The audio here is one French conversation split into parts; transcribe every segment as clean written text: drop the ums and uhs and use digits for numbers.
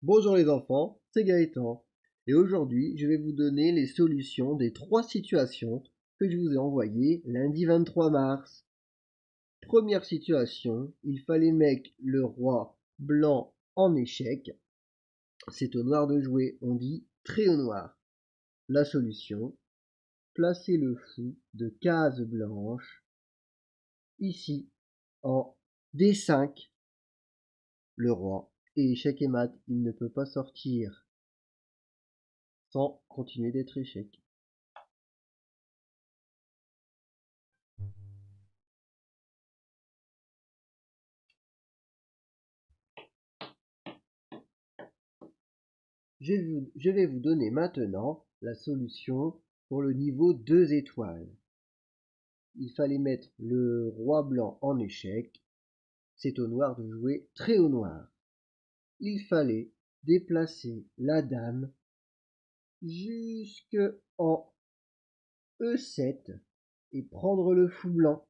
Bonjour les enfants, c'est Gaëtan et aujourd'hui je vais vous donner les solutions des 3 situations que je vous ai envoyées lundi 23 mars. Première situation, il fallait mettre le roi blanc en échec. C'est au noir de jouer, on dit très au noir. La solution, placer le fou de case blanche ici en D5, le roi, et échec et mat, il ne peut pas sortir sans continuer d'être échec. Je vais vous donner maintenant la solution pour le niveau 2 étoiles. Il fallait mettre le roi blanc en échec. C'est au noir de jouer très au noir. Il fallait déplacer la dame jusque en E7 et prendre le fou blanc.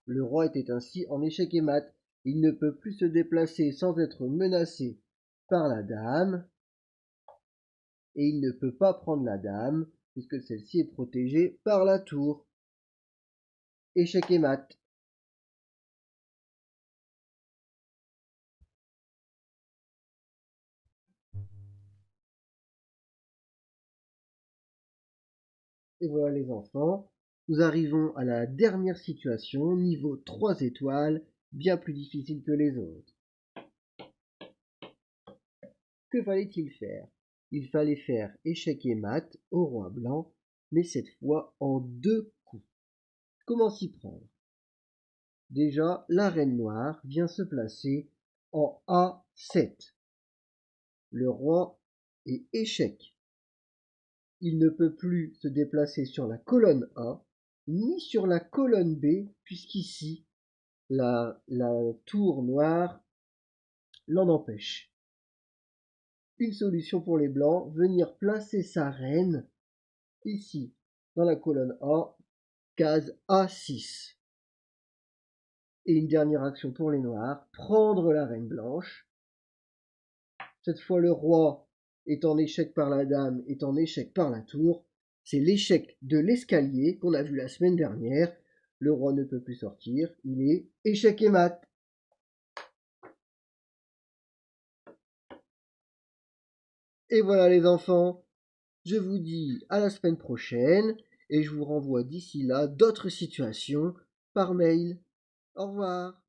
Le roi était ainsi en échec et mat. Il ne peut plus se déplacer sans être menacé par la dame. Et il ne peut pas prendre la dame, puisque celle-ci est protégée par la tour. Échec et mat. Et voilà les enfants, nous arrivons à la dernière situation, niveau 3 étoiles, bien plus difficile que les autres. Que fallait-il faire? Il fallait faire échec et mat au roi blanc, mais cette fois en 2 coups. Comment s'y prendre? Déjà, la reine noire vient se placer en A7. Le roi est échec. Il ne peut plus se déplacer sur la colonne A, ni sur la colonne B, puisqu'ici, la tour noire l'en empêche. Une solution pour les blancs, venir placer sa reine ici, dans la colonne A, case A6. Et une dernière action pour les noirs, prendre la reine blanche. Cette fois, le roi est en échec par la dame, est en échec par la tour. C'est l'échec de l'escalier qu'on a vu la semaine dernière. Le roi ne peut plus sortir, il est échec et mat. Et voilà les enfants, je vous dis à la semaine prochaine et je vous renvoie d'ici là d'autres situations par mail. Au revoir.